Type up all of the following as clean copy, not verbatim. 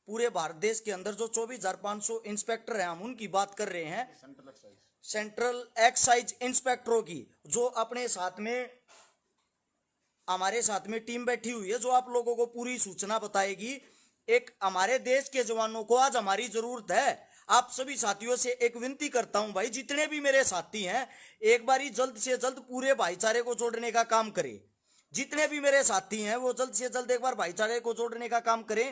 पूरे भारत देश के अंदर जो 24,500 इंस्पेक्टर हैं, हम उनकी बात कर रहे हैं, सेंट्रल एक्साइज इंस्पेक्टरों की, जो अपने साथ में हमारे साथ में टीम बैठी हुई है, जो आप लोगों को पूरी सूचना बताएगी। एक हमारे देश के जवानों को आज हमारी जरूरत है। आप सभी साथियों से एक विनती करता हूं भाई, जितने भी मेरे साथी हैं, एक बारी जल्द से जल्द पूरे भाईचारे को जोड़ने का काम करें। जितने भी मेरे साथी हैं वो जल्द से जल्द एक बार भाईचारे को जोड़ने का काम करें।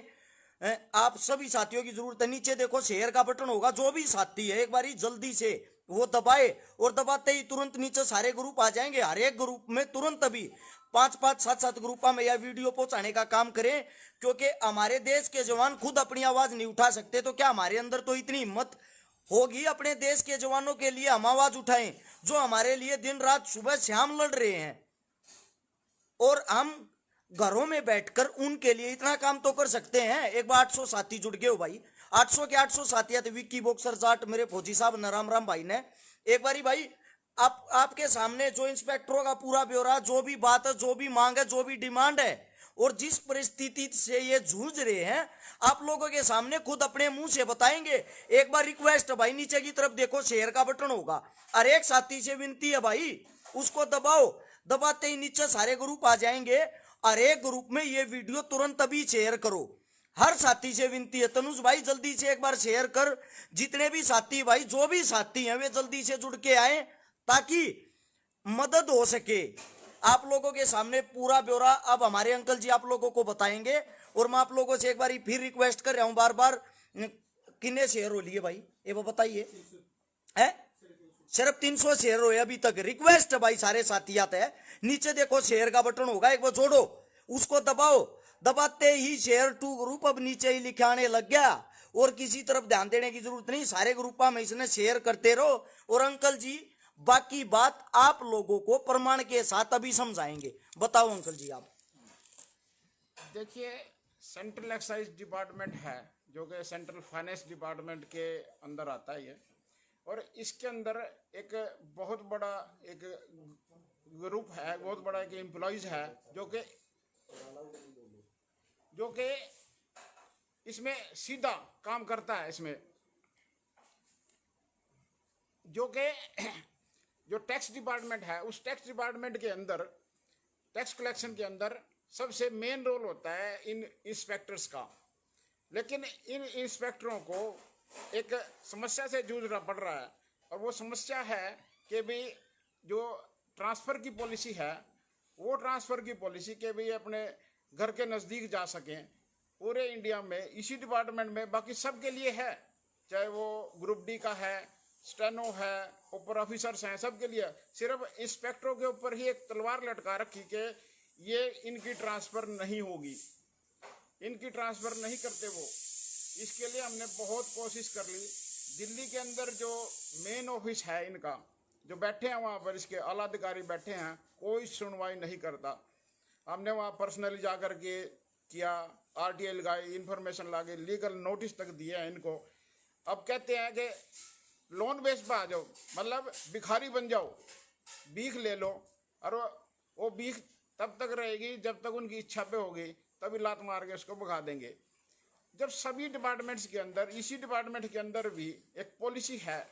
आप सभी साथियों की जरूरत है। नीचे देखो शेयर का बटन होगा, जो भी साथी है एक बारी जल्दी से वो दबाए, और दबाते ही तुरंत नीचे सारे ग्रुप आ जाएंगे। हर एक ग्रुप में तुरंत अभी 5-5, 7-7 ग्रुपों में यह वीडियो पहुंचाने का काम करें, क्योंकि हमारे देश के जवान खुद अपनी आवाज नहीं उठा सकते, तो क्या हमारे अंदर तो इतनी हिम्मत होगी अपने देश के जवानों के लिए हम आवाज उठाएं, जो हमारे लिए दिन रात सुबह शाम लड़ रहे हैं। और हम घरों में बैठकर उनके लिए इतना काम तो कर सकते हैं। एक बार 800 साथी जुड़ गए हो भाई, 800 के 800 साथी थे। विक्की बॉक्सर जाट, मेरे फौजी साहब नराम राम भाई ने एक बारी भाई आपके सामने जो इंस्पेक्टरों का पूरा ब्यौरा, जो भी बात है, जो भी मांग है, जो भी डिमांड है, और जिस परिस्थिति से ये जूझ रहे हैं, आप लोगों के सामने खुद अपने मुंह से बताएंगे। एक बार रिक्वेस्ट है भाई, नीचे की तरफ देखो शेयर का बटन होगा, और एक साथी से विनती है भाई, उसको दबाओ। दबाते ही नीचे सारे ग्रुप आ जाएंगे, और एक ग्रुप में ये वीडियो तुरंत अभी शेयर करो। हर साथी से विनती है, तनुज भाई जल्दी से एक बार शेयर कर। जितने भी साथी भाई, जो भी साथी हैं, वे जल्दी से जुड़ के आए, ताकि मदद हो सके। आप लोगों के सामने पूरा ब्यौरा अब हमारे अंकल जी आप लोगों को बताएंगे। और मैं आप लोगों से एक बार फिर रिक्वेस्ट कर रहा हूं, बार बार, कितने शेयर हो लिए भाई, ये वो बताइए। है सिर्फ 300 शेयर हो अभी तक। रिक्वेस्ट है भाई, सारे साथी आते हैं, नीचे देखो शेयर का बटन होगा, एक बार जोड़ो, उसको दबाओ। दबाते ही शेयर टू ग्रुप अब नीचे ही लिखाने लग गया, और किसी तरफ ध्यान देने की जरूरत नहीं, सारे ग्रुपों में इसने शेयर करते रहो। और अंकल जी बाकी बात आप लोगों को प्रमाण के साथ अभी समझाएंगे। बताओ अंकल जी आप। देखिए, सेंट्रल एक्साइज डिपार्टमेंट है, जो कि सेंट्रल फाइनेंस डिपार्टमेंट के अंदर आता है ये, और इसके अंदर एक बहुत बड़ा एक ग्रुप है, बहुत बड़ा एक एम्प्लॉइज है, जो कि इसमें सीधा काम करता है। इसमें जो कि जो टैक्स डिपार्टमेंट है, उस टैक्स डिपार्टमेंट के अंदर, टैक्स कलेक्शन के अंदर सबसे मेन रोल होता है इन इंस्पेक्टर्स का। लेकिन इन इंस्पेक्टरों को एक समस्या से जूझना पड़ रहा है, और वो समस्या है कि भाई जो ट्रांसफ़र की पॉलिसी है, वो ट्रांसफ़र की पॉलिसी के भाई अपने घर के नज़दीक जा सकें पूरे इंडिया में, इसी डिपार्टमेंट में। बाकी सब के लिए है, चाहे वो ग्रुप डी का है, स्टेनो है, ऊपर ऑफिसर्स हैं, सब के लिए। सिर्फ इंस्पेक्टरों के ऊपर ही एक तलवार लटका रखी कि ये इनकी ट्रांसफ़र नहीं होगी, इनकी ट्रांसफ़र नहीं करते वो। इसके लिए हमने बहुत कोशिश कर ली। दिल्ली के अंदर जो मेन ऑफिस है इनका, जो बैठे हैं वहाँ पर, इसके आला अधिकारी बैठे हैं, कोई सुनवाई नहीं करता। हमने वहाँ पर्सनली जा कर के किया, RTA लगाई, इन्फॉर्मेशन ला के, लीगल नोटिस तक दिए हैं इनको। अब कहते हैं कि लोन बेस पर आ जाओ, मतलब भिखारी बन जाओ, भीख ले लो, और वो भीख तब तक रहेगी जब तक उनकी इच्छा पे होगी, तभी लात मार के उसको भगा देंगे। जब सभी डिपार्टमेंट्स के अंदर, इसी डिपार्टमेंट के अंदर भी एक पॉलिसी है,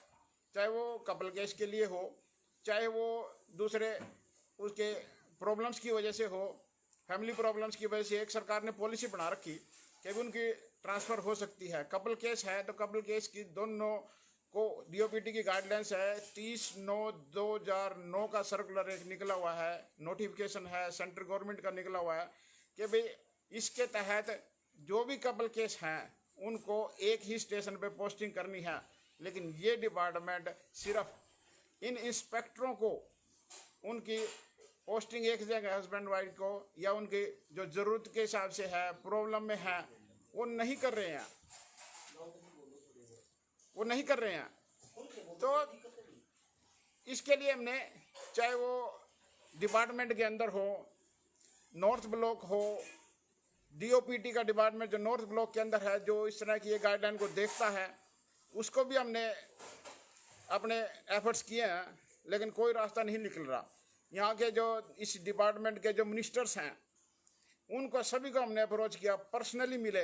चाहे वो कपल केस के लिए हो, चाहे वो दूसरे उसके प्रॉब्लम्स की वजह से हो, फैमिली प्रॉब्लम्स की वजह से, एक सरकार ने पॉलिसी बना रखी कि उनकी ट्रांसफ़र हो सकती है। कपल केस है तो कपल केस की दोनों को DOPT की गाइडलाइंस है, 30/9/2009 का सर्कुलर एक निकला हुआ है, नोटिफिकेशन है, सेंट्रल गवर्नमेंट का निकला हुआ है कि भाई इसके तहत जो भी कपल केस हैं उनको एक ही स्टेशन पे पोस्टिंग करनी है। लेकिन ये डिपार्टमेंट सिर्फ इन इंस्पेक्टरों को उनकी पोस्टिंग एक जगह हस्बैंड वाइफ को, या उनकी जो ज़रूरत के हिसाब से है, प्रॉब्लम में है, वो नहीं कर रहे हैं, वो नहीं कर रहे हैं। तो इसके लिए हमने, चाहे वो डिपार्टमेंट के अंदर हो, नॉर्थ ब्लॉक हो, DOPT का डिपार्टमेंट जो नॉर्थ ब्लॉक के अंदर है, जो इस तरह की ये गाइडलाइन को देखता है, उसको भी हमने अपने एफर्ट्स किए हैं, लेकिन कोई रास्ता नहीं निकल रहा। यहाँ के जो इस डिपार्टमेंट के जो मिनिस्टर्स हैं, उनको सभी को हमने अप्रोच किया, पर्सनली मिले,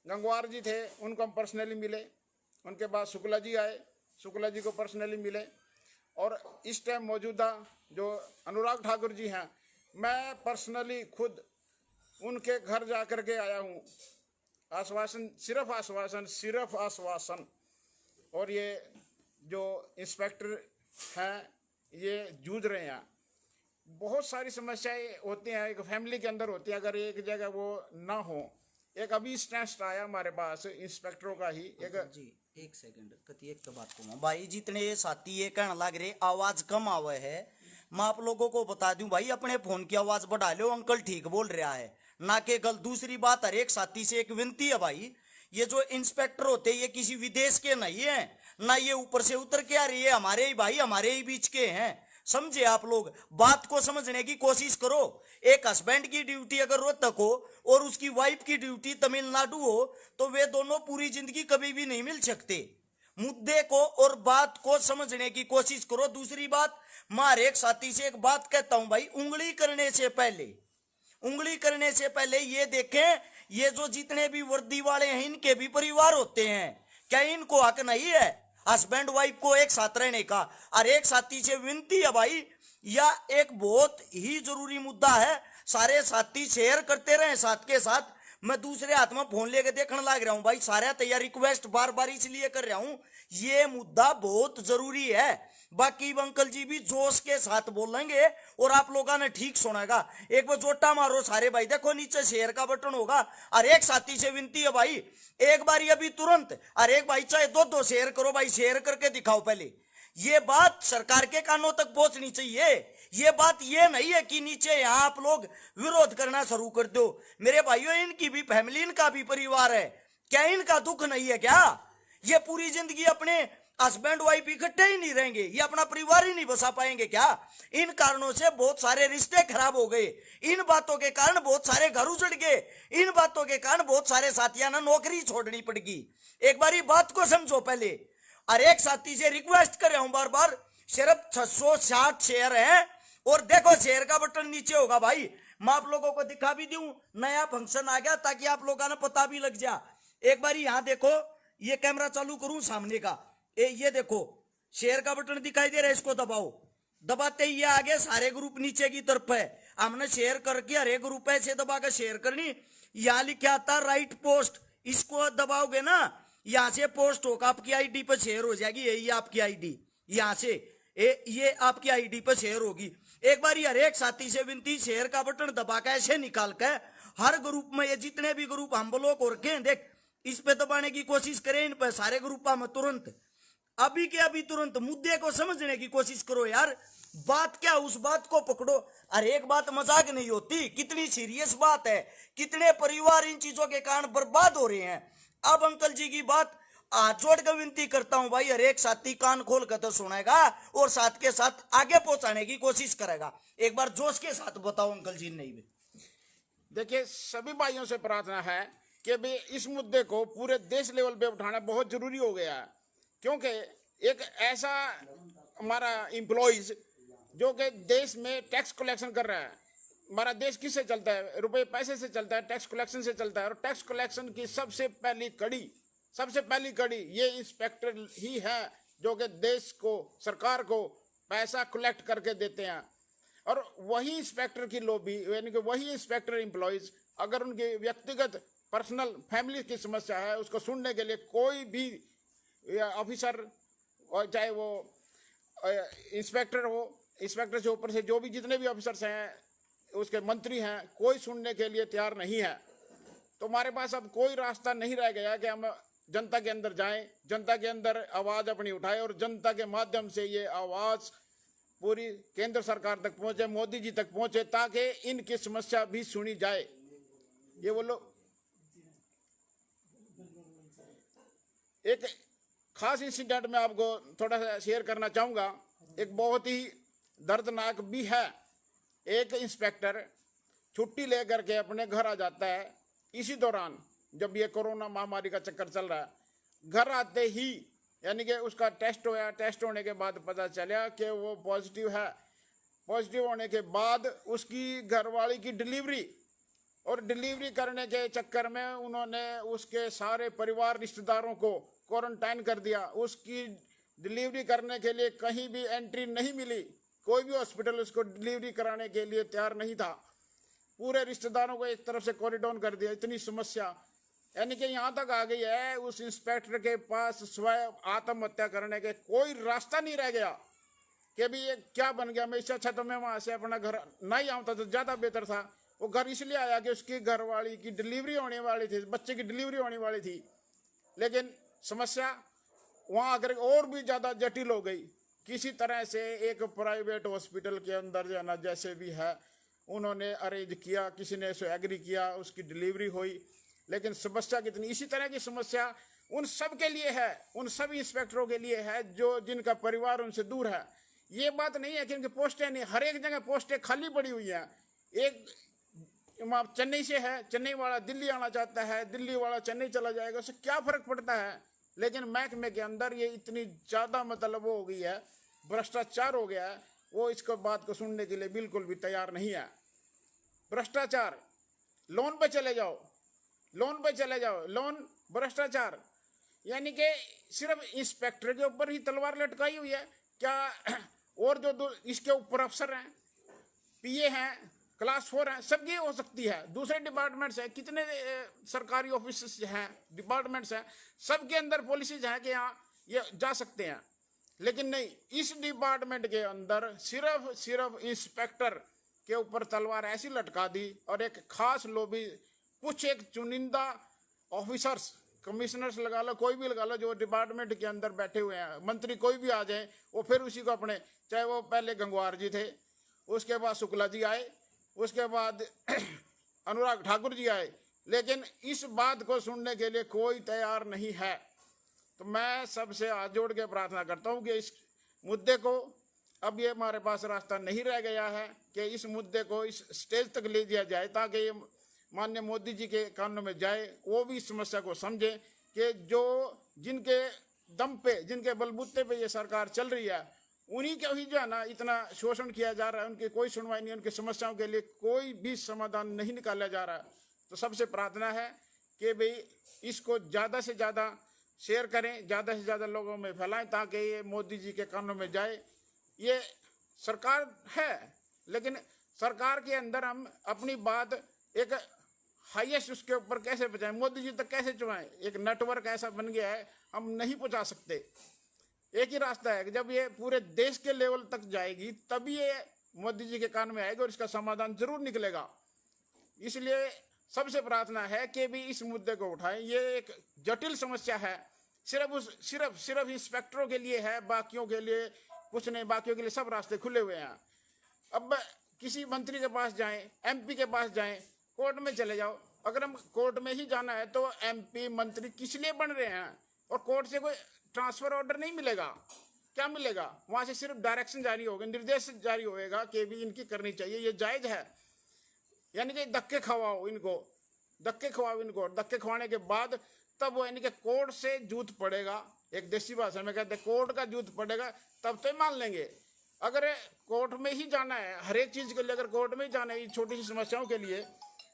गंगवार जी थे, उनको हम पर्सनली मिले। उनके बाद शुक्ला जी आए, शुक्ला जी को पर्सनली मिले। और इस टाइम मौजूदा जो अनुराग ठाकुर जी हैं, मैं पर्सनली खुद उनके घर जा कर के आया हूँ। आश्वासन, सिर्फ आश्वासन, सिर्फ आश्वासन। और ये जो इंस्पेक्टर हैं ये जूझ रहे हैं। बहुत सारी समस्याएं होती हैं, एक फैमिली के अंदर होती है, अगर एक जगह वो ना हो। एक अभी स्टेस्ट आया हमारे पास इंस्पेक्टरों का ही एक जी, एक सेकंड कति एक तो बात को भाई, जितने ये साथी ये कहने लग रहे आवाज कम आवे है, मैं आप लोगों को बता दूं भाई, अपने फोन की आवाज बढ़ा लो, अंकल ठीक बोल रहा है ना के गल। दूसरी बात, हर एक साथी से एक विनती है भाई, ये जो इंस्पेक्टर होते ये किसी विदेश के नहीं है, ना ये ऊपर से उतर के आ रही है, हमारे ही भाई, हमारे ही बीच के हैं। समझे आप लोग, बात को समझने की कोशिश करो। एक हस्बैंड की ड्यूटी अगर रोहतक हो और उसकी वाइफ की ड्यूटी तमिलनाडु हो, तो वे दोनों पूरी जिंदगी कभी भी नहीं मिल सकते। मुद्दे को और बात को समझने की कोशिश करो। दूसरी बात, मैं हर एक साथी से एक बात कहता हूं भाई, उंगली करने से पहले ये देखें, ये जो जितने भी वर्दी वाले हैं इनके भी परिवार होते हैं, क्या इनको हक नहीं है हस्बैंड वाइफ को एक साथ रहने का? और एक साथी से विनती है भाई, या एक बहुत ही जरूरी मुद्दा है, सारे साथी शेयर करते रहे साथ के साथ। मैं दूसरे हाथ में फोन लेके देखने लग रहा हूं भाई, सारा तैयार रिक्वेस्ट बार बार इसलिए कर रहा हूं, ये मुद्दा बहुत जरूरी है। बाकी अंकल जी भी जोश के साथ बोलेंगे और आप लोगों ने ठीक सुनेगा। एक बार जोटा मारो सारे भाई, देखो नीचे शेयर का बटन होगा। और एक साथी से विनती है भाई, एक बार अभी तुरंत, और एक भाई चाहे दो शेयर करो भाई, शेयर करके दिखाओ पहले। ये बात सरकार के कानों तक पहुंचनी चाहिए। ये बात ये नहीं है कि नीचे यहां आप लोग विरोध करना शुरू कर दो। मेरे भाइयों, इनकी भी फैमिली, इनका भी परिवार है, क्या इनका दुख नहीं है क्या? ये पूरी जिंदगी अपने हस्बैंड वाइफ इकट्ठे ही नहीं रहेंगे, ये अपना परिवार ही नहीं बसा पाएंगे क्या? इन कारणों से बहुत सारे रिश्ते खराब हो गए, इन बातों के कारण बहुत सारे घर उजड़ गए, इन बातों के कारण बहुत सारे साथियों ने नौकरी छोड़नी पड़गी। एक बार बात को समझो पहले। और एक साथी से रिक्वेस्ट कर रहा हूं बार बार, सिर्फ 660 शेयर है, और देखो शेयर का बटन नीचे होगा भाई। मैं आप लोगों को दिखा भी दूं, नया फंक्शन आ गया ताकि आप लोगों ने पता भी लग जा। एक बार यहां देखो, ये कैमरा चालू करूं सामने का, ये देखो शेयर का बटन दिखाई दे रहा है, इसको दबाओ। दबाते ही ये आगे सारे ग्रुप नीचे की तरफ है, हमने शेयर करके हर एक ग्रुप ऐसे दबा के शेयर करनी। यहां लिखा आता राइट पोस्ट, इसको दबाओगे ना, यहां से पोस्ट होगा, आपकी आईडी पर शेयर हो जाएगी। यही आपकी आईडी, यहां से ये आपकी आईडी पर शेयर होगी। एक बार हर एक साथी से विनती, शेयर का बटन दबा के ऐसे निकाल के हर ग्रुप में, ये जितने भी ग्रुप हम ब्लॉक हो रखे हैं, देख इस पे दबाने की कोशिश करें, इन पर सारे ग्रुपों में तुरंत, अभी के अभी तुरंत मुद्दे को समझने की कोशिश करो यार। बात क्या, उस बात को पकड़ो। और एक बात मजाक नहीं होती, कितनी सीरियस बात है, कितने परिवार इन चीजों के कारण बर्बाद हो रहे हैं। अब अंकल जी की बात हाथ जोड़ कर विनती करता हूं भाई, हर एक साथी कान खोल कर तो सुनेगा और साथ के साथ आगे पहुंचाने की कोशिश करेगा। एक बार जोश के साथ बताओ अंकल जी। नहीं भी देखिए, सभी भाइयों से प्रार्थना है कि भी इस मुद्दे को पूरे देश लेवल पे उठाना बहुत जरूरी हो गया है। क्योंकि एक ऐसा हमारा एम्प्लॉइज जो कि देश में टैक्स कलेक्शन कर रहा है, हमारा देश किससे चलता है? रुपए पैसे से चलता है, टैक्स कलेक्शन से चलता है। और टैक्स कलेक्शन की सबसे पहली कड़ी ये इंस्पेक्टर ही है, जो कि देश को, सरकार को पैसा कलेक्ट करके देते हैं। और वही इंस्पेक्टर की लॉबी, यानी कि वही इंस्पेक्टर एम्प्लॉइज अगर उनकी व्यक्तिगत पर्सनल फैमिली की समस्या है, उसको सुनने के लिए कोई भी ऑफिसर, और चाहे वो इंस्पेक्टर हो, इंस्पेक्टर से ऊपर से जो भी जितने भी ऑफिसर्स हैं, उसके मंत्री हैं, कोई सुनने के लिए तैयार नहीं है। तो हमारे पास अब कोई रास्ता नहीं रह गया कि हम जनता के अंदर जाएं, जनता के अंदर आवाज़ अपनी उठाएं और जनता के माध्यम से ये आवाज़ पूरी केंद्र सरकार तक पहुंचे, मोदी जी तक पहुंचे, ताकि इनकी समस्या भी सुनी जाए। ये वो लोग, एक खास इंसिडेंट में आपको थोड़ा सा शेयर करना चाहूँगा। एक बहुत ही दर्दनाक भी है। एक इंस्पेक्टर छुट्टी लेकर के अपने घर आ जाता है, इसी दौरान जब ये कोरोना महामारी का चक्कर चल रहा है। घर आते ही यानी कि उसका टेस्ट होया, टेस्ट होने के बाद पता चला कि वो पॉजिटिव है। पॉजिटिव होने के बाद उसकी घरवाली की डिलीवरी और डिलीवरी करने के चक्कर में उन्होंने उसके सारे परिवार रिश्तेदारों को क्वारंटाइन कर दिया। उसकी डिलीवरी करने के लिए कहीं भी एंट्री नहीं मिली, कोई भी हॉस्पिटल उसको डिलीवरी कराने के लिए तैयार नहीं था। पूरे रिश्तेदारों को एक तरफ से कॉरिडोर कर दिया। इतनी समस्या, यानी कि यहाँ तक आ गई है उस इंस्पेक्टर के पास स्वयं आत्महत्या करने के कोई रास्ता नहीं रह गया कि भी ये क्या बन गया। मैं इससे अच्छा तो मैं वहाँ से अपना घर नहीं आता तो ज़्यादा बेहतर था। वो घर इसलिए आया कि उसकी घरवाली की डिलीवरी होने वाली थी, बच्चे की डिलीवरी होने वाली थी, लेकिन समस्या वहाँ आकर और भी ज़्यादा जटिल हो गई। किसी तरह से एक प्राइवेट हॉस्पिटल के अंदर जो है ना, जैसे भी है उन्होंने अरेंज किया, किसी ने उसे एग्री किया, उसकी डिलीवरी हुई। लेकिन समस्या कितनी, इसी तरह की समस्या उन सब के लिए है, उन सभी इंस्पेक्टरों के लिए है जो जिनका परिवार उनसे दूर है। ये बात नहीं है कि उनकी पोस्टें नहीं, हर एक जगह पोस्टें खाली पड़ी हुई हैं। एक चेन्नई से है, चेन्नई वाला दिल्ली आना चाहता है, दिल्ली वाला चेन्नई चला जाएगा, उससे क्या फर्क पड़ता है। लेकिन महकमे के अंदर ये इतनी ज़्यादा मतलब वो हो गई है, भ्रष्टाचार हो गया है, वो इसको बात को सुनने के लिए बिल्कुल भी तैयार नहीं है। भ्रष्टाचार, लोन पे चले जाओ, लोन पे चले जाओ, लोन भ्रष्टाचार, यानी कि सिर्फ इंस्पेक्टर के ऊपर ही तलवार लटकाई हुई है क्या? और जो इसके ऊपर अफसर हैं, पीए हैं, क्लास 4 हैं, सब ये हो सकती है। दूसरे डिपार्टमेंट्स हैं, कितने सरकारी ऑफिस हैं, डिपार्टमेंट्स हैं, सबके अंदर पॉलिसीज हैं कि यहाँ ये जा सकते हैं। लेकिन नहीं, इस डिपार्टमेंट के अंदर सिर्फ इंस्पेक्टर के ऊपर तलवार ऐसी लटका दी और एक खास लॉबी, कुछ एक चुनिंदा ऑफिसर्स, कमिश्नर्स लगा लो, कोई भी लगा लो, जो डिपार्टमेंट के अंदर बैठे हुए हैं, मंत्री कोई भी आ जाए, वो फिर उसी को अपने, चाहे वो पहले गंगवार जी थे, उसके बाद शुक्ला जी आए, उसके बाद अनुराग ठाकुर जी आए, लेकिन इस बात को सुनने के लिए कोई तैयार नहीं है। तो मैं सबसे हाथ जोड़ के प्रार्थना करता हूँ कि इस मुद्दे को, अब ये हमारे पास रास्ता नहीं रह गया है कि इस मुद्दे को इस स्टेज तक ले दिया जाए ताकि ये माननीय मोदी जी के कानों में जाए, वो भी इस समस्या को समझे कि जो जिनके दम पे, जिनके बलबूते पे ये सरकार चल रही है, उन्हीं के ही जो है ना इतना शोषण किया जा रहा है, उनकी कोई सुनवाई नहीं, उनकी समस्याओं के लिए कोई भी समाधान नहीं निकाला जा रहा है। तो सबसे प्रार्थना है कि भाई इसको ज़्यादा से ज़्यादा शेयर करें, ज़्यादा से ज़्यादा लोगों में फैलाएं ताकि ये मोदी जी के कानों में जाए। ये सरकार है, लेकिन सरकार के अंदर हम अपनी बात एक हाईएस्ट उसके ऊपर कैसे पहुँचाएं, मोदी जी तक कैसे चुवाएं? एक नेटवर्क ऐसा बन गया है, हम नहीं पहुँचा सकते। एक ही रास्ता है कि जब ये पूरे देश के लेवल तक जाएगी तभी ये मोदी जी के कान में आएगा और इसका समाधान जरूर निकलेगा। इसलिए सबसे प्रार्थना है कि भी इस मुद्दे को उठाएं। ये एक जटिल समस्या है, सिर्फ इंस्पेक्टरों के लिए है, बाकियों के लिए कुछ नहीं, बाकियों के लिए सब रास्ते खुले हुए हैं। अब किसी मंत्री के पास जाएं, एमपी के पास जाएं, कोर्ट में चले जाओ, अगर हम कोर्ट में ही जाना है तो एमपी मंत्री किस लिए बन रहे हैं? और कोर्ट से कोई ट्रांसफर ऑर्डर नहीं मिलेगा, क्या मिलेगा? वहां से सिर्फ डायरेक्शन जारी होगा, निर्देश जारी होएगा कि भी इनकी करनी चाहिए, ये जायज है। यानी कि धक्के खवाओ इनको, धक्के खवाओ इनको, धक्के खवाने के बाद तब वो यानी कि कोर्ट से जूत पड़ेगा, एक देसी भाषा में कहते हैं कोर्ट का जूत पड़ेगा, तब तो मान लेंगे। अगर कोर्ट में ही जाना है हर एक चीज के लिए, अगर कोर्ट में ही जाना है छोटी सी समस्याओं के लिए,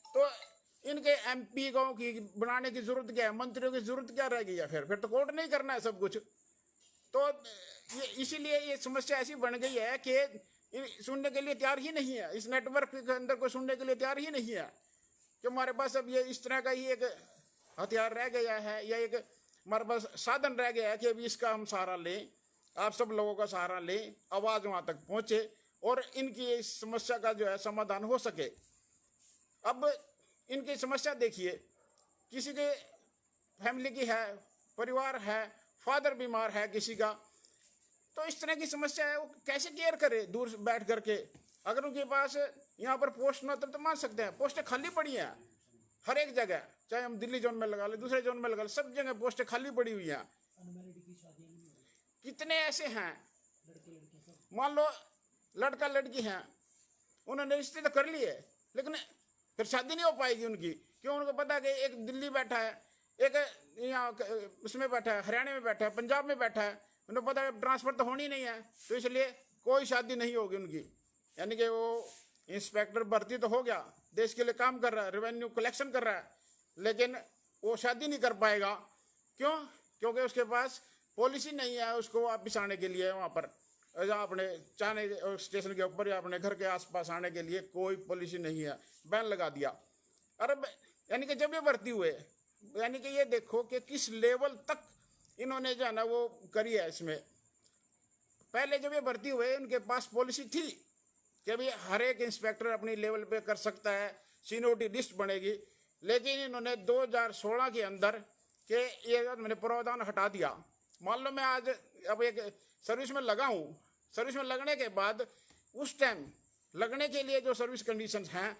तो इनके एमपी को की बनाने की जरूरत क्या है, मंत्रियों की जरूरत क्या रह गई है? फिर तो कोर्ट नहीं करना है सब कुछ। तो इसीलिए ये समस्या ऐसी बन गई है कि सुनने के लिए तैयार ही नहीं है, इस नेटवर्क के अंदर कोई सुनने के लिए तैयार ही नहीं है कि हमारे पास अब ये इस तरह का ही एक हथियार रह गया है, या एक हमारे पास साधन रह गया है कि अभी इसका हम सहारा लें, आप सब लोगों का सहारा लें, आवाज़ वहाँ तक पहुँचे और इनकी इस समस्या का जो है समाधान हो सके। अब इनकी समस्या देखिए, किसी के फैमिली की है, परिवार है, फादर बीमार है किसी का, तो इस तरह की समस्या है, वो कैसे केयर करे दूर बैठ करके? अगर उनके पास यहाँ पर पोस्ट न तो मान सकते हैं, पोस्टें खाली पड़ी हैं हर एक जगह, चाहे हम दिल्ली जोन में लगा ले, दूसरे जोन में लगा ले, सब जगह पोस्टें खाली पड़ी हुई हैं। कितने ऐसे हैं, मान लो लड़का लड़की हैं, उन्होंने रिश्ते तो कर लिए लेकिन फिर शादी नहीं हो पाएगी उनकी, क्यों? उनको पता है कि एक दिल्ली बैठा है, एक यहाँ उसमें बैठा है, हरियाणा में बैठा है, पंजाब में बैठा है, उन्हें पता है ट्रांसफर तो होनी नहीं है, तो इसलिए कोई शादी नहीं होगी उनकी। यानी कि वो इंस्पेक्टर भर्ती तो हो गया, देश के लिए काम कर रहा है, रेवेन्यू कलेक्शन कर रहा है, लेकिन वो शादी नहीं कर पाएगा। क्यों? क्योंकि उसके पास पॉलिसी नहीं है उसको वापिस आने के लिए, वहाँ पर या अपने चाने स्टेशन के ऊपर या अपने घर के आसपास आने के लिए कोई पॉलिसी नहीं है, बैन लगा दिया। अरे यानी कि जब ये भर्ती हुए, यानी कि ये देखो कि किस लेवल तक इन्होंने जो है ना वो करी है इसमें। पहले जब ये भर्ती हुए उनके पास पॉलिसी थी कि अभी हर एक इंस्पेक्टर अपनी लेवल पे कर सकता है, सीनियरिटी लिस्ट बनेगी, लेकिन इन्होंने 2016 के अंदर के ये मैंने प्रावधान हटा दिया। मान लो मैं आज अब एक सर्विस में लगा हूँ, सर्विस में लगने के बाद उस टाइम लगने के लिए जो सर्विस कंडीशंस हैं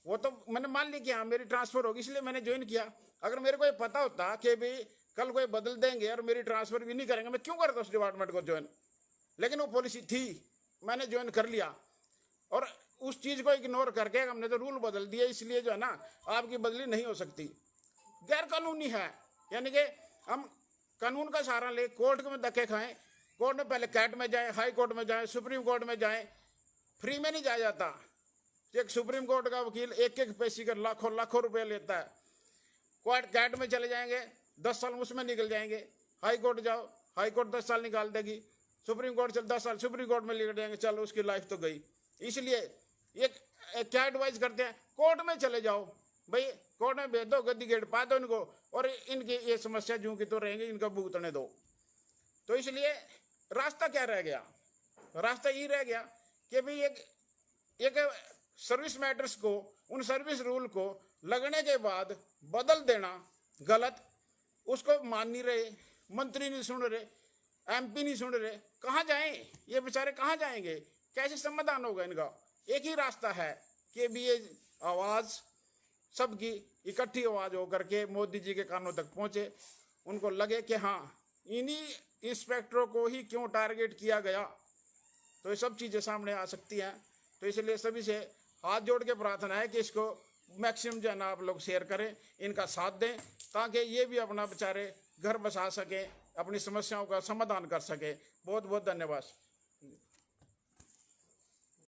वो तो मैंने मान ली कि हाँ मेरी ट्रांसफ़र होगी इसलिए मैंने ज्वाइन किया। अगर मेरे को ये पता होता कि भी कल कोई बदल देंगे और मेरी ट्रांसफ़र भी नहीं करेंगे, मैं क्यों करता उस डिपार्टमेंट को ज्वाइन? लेकिन वो पॉलिसी थी, मैंने ज्वाइन कर लिया और उस चीज़ को इग्नोर करके हमने तो रूल बदल दिए, इसलिए जो है ना आपकी बदली नहीं हो सकती। गैर कानूनी है, यानी कि हम कानून का सहारा ले, कोर्ट में धक्के खाएं, कोर्ट में पहले कैट में जाएं, हाई कोर्ट में जाएं, सुप्रीम कोर्ट में जाएं, फ्री में नहीं जाया जाता। एक सुप्रीम कोर्ट का वकील एक एक पैसे का लाखों लाखों रुपए लेता है। कोर्ट कैट में चले जाएंगे 10 साल उसमें निकल जाएंगे, हाई कोर्ट जाओ हाई कोर्ट 10 साल निकाल देगी, सुप्रीम कोर्ट चल 10 साल सुप्रीम कोर्ट में निकल जाएंगे, चलो उसकी लाइफ तो गई। इसलिए ये क्या एडवाइस करते हैं, कोर्ट में चले जाओ भाई, कोर्ट में भेज दो, गद्दी गेट पा दो इनको और इनकी ये समस्या जूं की तो रहेंगी, इनका भुगतने दो। तो इसलिए रास्ता क्या रह गया? रास्ता ये रह गया कि भाई एक सर्विस मैटर्स को, उन सर्विस रूल को लगने के बाद बदल देना गलत, उसको मान नहीं रहे, मंत्री नहीं सुन रहे, एमपी नहीं सुन रहे, कहाँ जाएं ये बेचारे, कहाँ जाएंगे? कैसे समाधान होगा इनका? एक ही रास्ता है कि भी ये आवाज़ सबकी इकट्ठी आवाज़ होकर के मोदी जी के कानों तक पहुँचे, उनको लगे कि हाँ इन्हीं इंस्पेक्टरों को ही क्यों टारगेट किया गया, तो ये सब चीज़ें सामने आ सकती हैं। तो इसलिए सभी से हाथ जोड़ के प्रार्थना है कि इसको मैक्सिमम जो है ना आप लोग शेयर करें, इनका साथ दें, ताकि ये भी अपना बेचारे घर बसा सकें, अपनी समस्याओं का समाधान कर सकें। बहुत बहुत धन्यवाद।